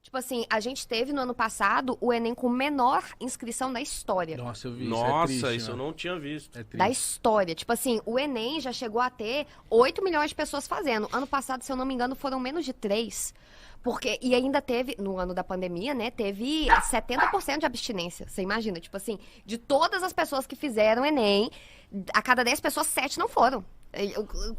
Tipo assim, a gente teve no ano passado o Enem com menor inscrição da história. Nossa, eu vi isso. Nossa, É triste, isso eu né? não tinha visto. É Da triste. história. Tipo assim, o Enem já chegou a ter 8 milhões de pessoas fazendo. Ano passado, se eu não me engano, foram menos de 3. Porque, e ainda teve, no ano da pandemia, né, teve 70% de abstinência. Você imagina, tipo assim, de todas as pessoas que fizeram Enem, a cada 10 pessoas, 7 não foram.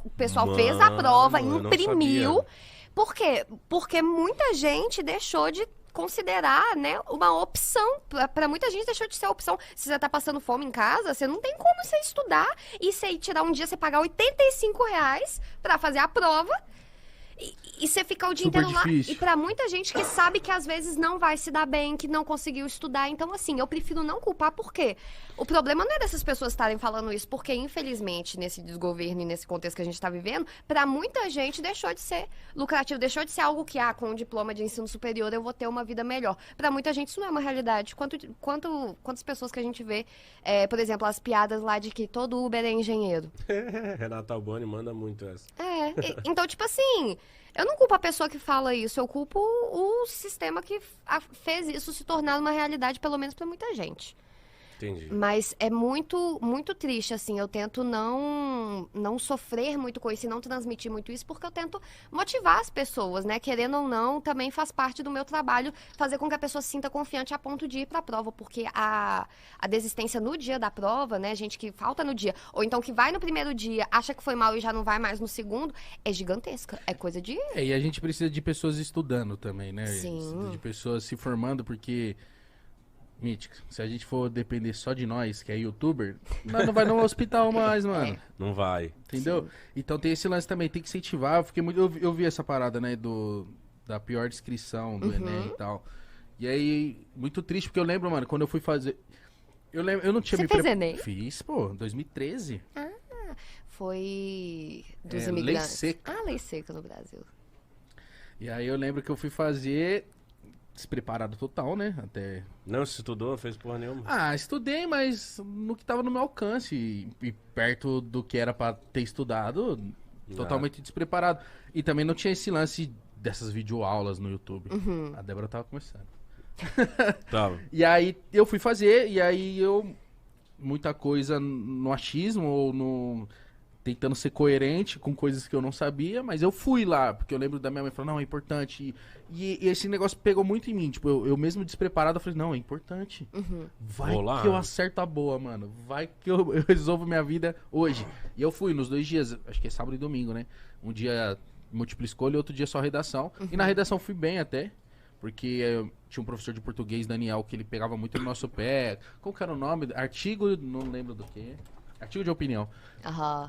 O pessoal fez a prova, Mano, eu não imprimiu. sabia. Por quê? Porque muita gente deixou de considerar, né, uma opção. Pra muita gente deixou de ser opção. Se você tá passando fome em casa, você não tem como você estudar e você ir tirar um dia, você pagar R$ 85 pra fazer a prova. E você ficar o dia Super inteiro lá. difícil. E pra muita gente que sabe que às vezes não vai se dar bem, que não conseguiu estudar. Então, assim, eu prefiro não culpar, porque o problema não é dessas pessoas estarem falando isso, porque, infelizmente, nesse desgoverno e nesse contexto que a gente tá vivendo, pra muita gente deixou de ser lucrativo, deixou de ser algo que, com um diploma de ensino superior eu vou ter uma vida melhor. Pra muita gente isso não é uma realidade. Quantas pessoas que a gente vê, por exemplo, as piadas lá de que todo Uber é engenheiro. Renata Albani manda muito essa. Então, tipo assim, eu não culpo a pessoa que fala isso, eu culpo o sistema que fez isso se tornar uma realidade, pelo menos pra muita gente. Entendi. Mas é muito, muito triste, assim, eu tento não sofrer muito com isso e não transmitir muito isso, porque eu tento motivar as pessoas, né? Querendo ou não, também faz parte do meu trabalho fazer com que a pessoa se sinta confiante a ponto de ir pra prova, porque a desistência no dia da prova, né? Gente que falta no dia, ou então que vai no primeiro dia, acha que foi mal e já não vai mais no segundo, é gigantesca, é coisa de... E a gente precisa de pessoas estudando também, né? Sim. De pessoas se formando, porque... Mítica, se a gente for depender só de nós, que é youtuber, nós não vai no hospital mais, mano. Não vai. Entendeu? Então tem esse lance também, tem que incentivar. Eu vi essa parada, né, da pior descrição do Enem e tal. E aí, muito triste, porque eu lembro, mano, quando eu fui fazer... Eu não tinha Você me fez Enem? Fiz, pô, 2013. Foi dos Lei imigrantes. seca. Lei seca no Brasil. E aí eu lembro que eu fui fazer despreparado total, né? Até... Não, você estudou, não fez porra nenhuma. Estudei, mas no que tava no meu alcance. E perto do que era pra ter estudado, totalmente despreparado. E também não tinha esse lance dessas videoaulas no YouTube. A Débora tava começando. Tava. E aí eu fui fazer, e aí muita coisa no achismo ou no... Tentando ser coerente com coisas que eu não sabia, mas eu fui lá, porque eu lembro da minha mãe falando, não, é importante. E esse negócio pegou muito em mim. Tipo, eu mesmo despreparado, eu falei, não, é importante. Vai Vou lá. que eu acerto a boa, mano. Vai que eu resolvo minha vida hoje. E eu fui nos 2 dias, acho que é sábado e domingo, né? Um dia múltipla escolha, outro dia só redação. E na redação fui bem até. Porque tinha um professor de português, Daniel, que ele pegava muito no nosso pé. Qual que era o nome? Artigo, não lembro do que. Artigo de opinião.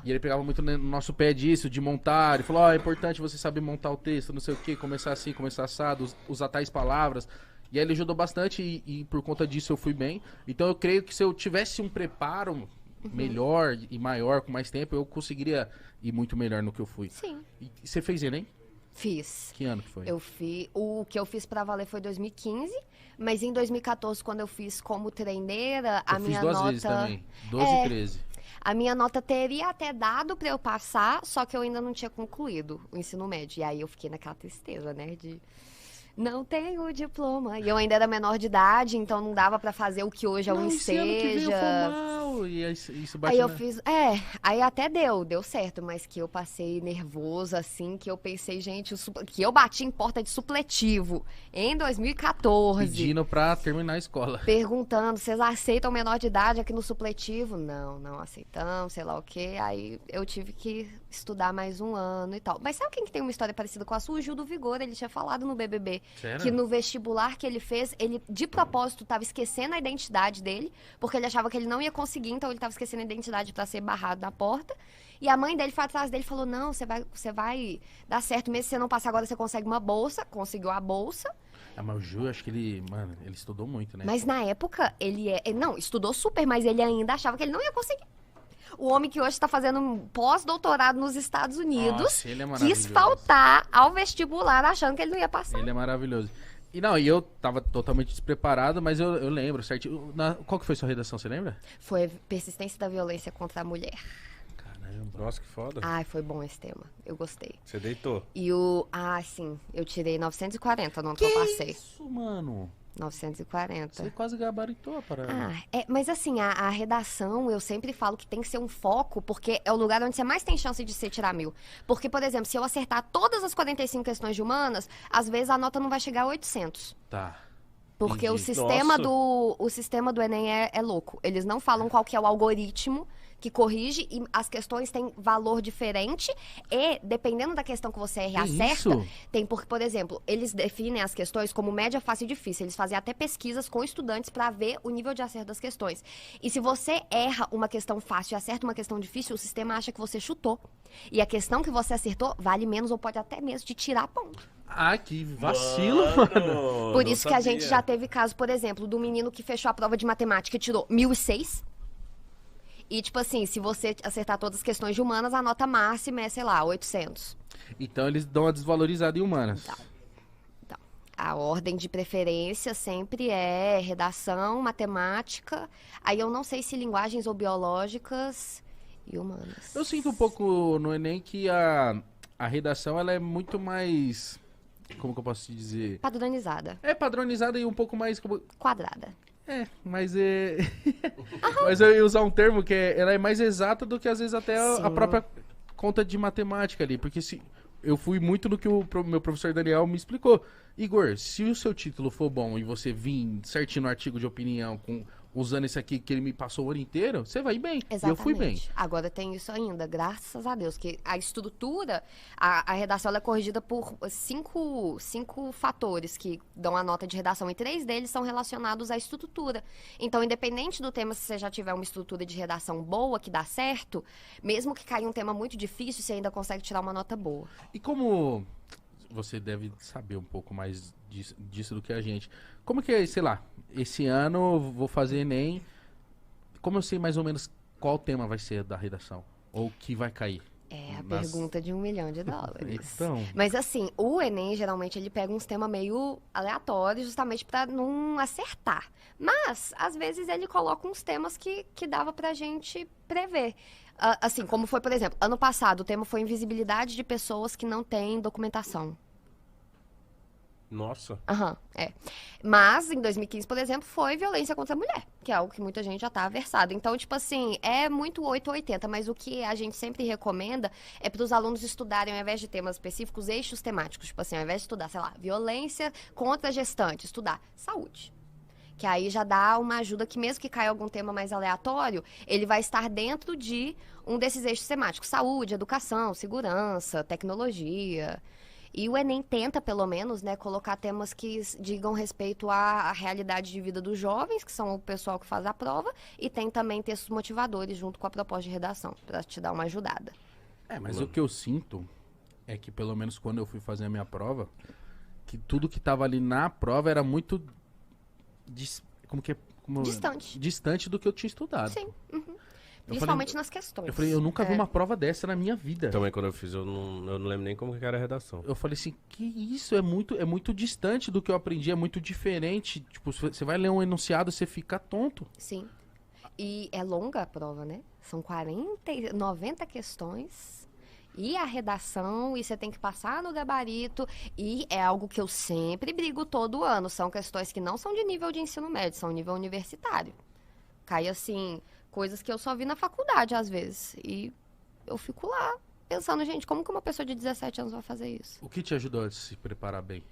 E ele pegava muito no nosso pé disso, de montar. Ele falou, é importante você saber montar o texto, não sei o que, começar assim, começar assado, usar tais palavras. E aí ele ajudou bastante e por conta disso eu fui bem. Então eu creio que se eu tivesse um preparo melhor e maior, com mais tempo, eu conseguiria ir muito melhor no que eu fui. Sim. E você fez Enem? Fiz. Que ano que foi? O que eu fiz pra valer foi 2015, mas em 2014, quando eu fiz como treineira, a Eu minha fiz 2 nota... vezes também, 12 e 13. A minha nota teria até dado pra eu passar, só que eu ainda não tinha concluído o ensino médio. E aí eu fiquei naquela tristeza, né, de... Não tenho diploma. E eu ainda era menor de idade, então não dava pra fazer o que hoje é um esse ano que veio foi Enseja. mal. E aí, isso bate Aí eu na- fiz, aí até deu certo, mas que eu passei nervoso, assim, que eu pensei, gente, que eu bati em porta de supletivo em 2014. Pedindo pra terminar a escola. Perguntando, vocês aceitam menor de idade aqui no supletivo? Não aceitamos, sei lá o quê. Aí eu tive que estudar mais um ano e tal. Mas sabe quem que tem uma história parecida com a sua? O Gil do Vigor, ele tinha falado no BBB. Sério? Que no vestibular que ele fez, ele de propósito tava esquecendo a identidade dele, porque ele achava que ele não ia conseguir, então ele tava esquecendo a identidade pra ser barrado na porta. E a mãe dele foi atrás dele e falou, não, você vai dar certo, mesmo se você não passar agora, você consegue uma bolsa. Conseguiu a bolsa. Mas o Ju, acho que ele estudou muito, né? Mas na época, ele não, estudou super, mas ele ainda achava que ele não ia conseguir. O homem que hoje está fazendo um pós-doutorado nos Estados Unidos Nossa, ele é maravilhoso. quis faltar ao vestibular achando que ele não ia passar. Ele é maravilhoso. E eu tava totalmente despreparado, mas eu lembro certinho. Qual que foi sua redação, você lembra? Foi persistência da violência contra a mulher. Caramba, Caramba. Nossa, que foda. Ai, foi bom esse tema. Eu gostei. Você deitou. E o... Ah, sim. Eu tirei 940 no ano que eu passei. Isso, mano. 940. Você quase gabaritou a parada. Mas assim, a redação, eu sempre falo que tem que ser um foco, porque é o lugar onde você mais tem chance de você tirar 1000. Porque, por exemplo, se eu acertar todas as 45 questões de humanas, às vezes a nota não vai chegar a 800. Tá. Porque o Entendi. sistema do Enem é louco. Eles não falam qual que é o algoritmo que corrige e as questões têm valor diferente e, dependendo da questão que você erra e Que acerta, isso? tem porque, por exemplo, eles definem as questões como média, fácil e difícil. Eles fazem até pesquisas com estudantes para ver o nível de acerto das questões. E se você erra uma questão fácil e acerta uma questão difícil, o sistema acha que você chutou. E a questão que você acertou vale menos ou pode até mesmo te tirar ponto. Ah, que vacilo, mano. Por isso que a gente já teve caso, por exemplo, do menino que fechou a prova de matemática e tirou 1006. E, tipo assim, se você acertar todas as questões de humanas, a nota máxima é, sei lá, 800. Então eles dão uma desvalorizada em humanas. Então, a ordem de preferência sempre é redação, matemática. Aí eu não sei se linguagens ou biológicas e humanas. Eu sinto um pouco no Enem que a redação ela é muito mais... Como que eu posso te dizer? Padronizada. É padronizada e um pouco mais... Quadrada. Mas é... Mas eu ia usar um termo que ela é mais exata do que às vezes até a Sim. própria conta de matemática ali. Porque se eu fui muito no que o meu professor Daniel me explicou. Igor, se o seu título for bom e você vir certinho no artigo de opinião usando esse aqui que ele me passou o ano inteiro, você vai bem. Exatamente. E eu fui bem. Agora tem isso ainda, graças a Deus, que a estrutura, a redação ela é corrigida por cinco fatores que dão a nota de redação, e 3 deles são relacionados à estrutura. Então, independente do tema, se você já tiver uma estrutura de redação boa, que dá certo, mesmo que caia um tema muito difícil, você ainda consegue tirar uma nota boa. E como você deve saber um pouco mais disso do que a gente. Como que é, sei lá, esse ano eu vou fazer Enem, como eu sei mais ou menos qual tema vai ser da redação? Ou que vai cair? É a pergunta de $1 milhão. Então... Mas assim, o Enem, geralmente, ele pega uns temas meio aleatórios, justamente para não acertar. Mas, às vezes, ele coloca uns temas que dava pra gente prever. Assim, como foi, por exemplo, ano passado, o tema foi invisibilidade de pessoas que não têm documentação. Nossa. Mas, em 2015, por exemplo, foi violência contra a mulher, que é algo que muita gente já tá aversado. Então, tipo assim, é muito 8 ou 80, mas o que a gente sempre recomenda é para os alunos estudarem, ao invés de temas específicos, eixos temáticos. Tipo assim, ao invés de estudar, sei lá, violência contra a gestante, estudar saúde. Que aí já dá uma ajuda que, mesmo que caia algum tema mais aleatório, ele vai estar dentro de um desses eixos temáticos. Saúde, educação, segurança, tecnologia. E o Enem tenta, pelo menos, né, colocar temas que digam respeito à realidade de vida dos jovens, que são o pessoal que faz a prova, e tem também textos motivadores junto com a proposta de redação, para te dar uma ajudada. Mas o que eu sinto é que, pelo menos quando eu fui fazer a minha prova, que tudo que tava ali na prova era muito... distante do que eu tinha estudado. Sim. Eu Principalmente falei, nas questões. Eu falei, eu nunca vi uma prova dessa na minha vida. Também quando eu fiz, eu não lembro nem como que era a redação. Eu falei assim, que isso? É muito distante do que eu aprendi, é muito diferente. Tipo, você vai ler um enunciado, você fica tonto. Sim. E é longa a prova, né? São 90 questões. E a redação, e você tem que passar no gabarito. E é algo que eu sempre brigo todo ano. São questões que não são de nível de ensino médio, são nível universitário. Cai assim... Coisas que eu só vi na faculdade, às vezes. E eu fico lá, pensando, gente, como que uma pessoa de 17 anos vai fazer isso? O que te ajudou a se preparar bem?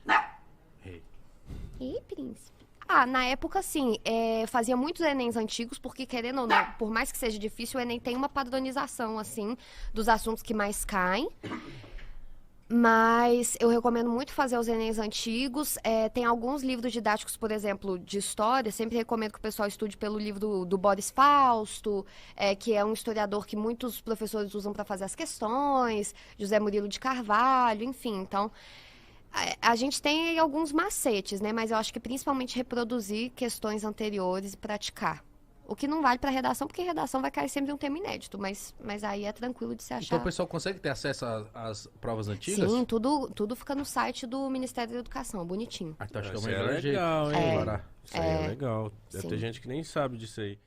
Ih, príncipe. Na época, assim, fazia muitos Enems antigos, porque, querendo ou não, por mais que seja difícil, o Enem tem uma padronização, assim, dos assuntos que mais caem. Mas eu recomendo muito fazer os Enems antigos. Tem alguns livros didáticos, por exemplo, de história. Sempre recomendo que o pessoal estude pelo livro do Boris Fausto, que é um historiador que muitos professores usam para fazer as questões. José Murilo de Carvalho, enfim. Então, a gente tem alguns macetes, né? Mas eu acho que principalmente reproduzir questões anteriores e praticar. O que não vale para redação, porque redação vai cair sempre um tema inédito, mas aí é tranquilo de se achar. Então o pessoal consegue ter acesso às provas antigas? Sim, tudo fica no site do Ministério da Educação, bonitinho. Então acho que é o Isso é melhor jeito. legal, hein? Parar. Isso aí é legal. Deve Sim. ter gente que nem sabe disso aí.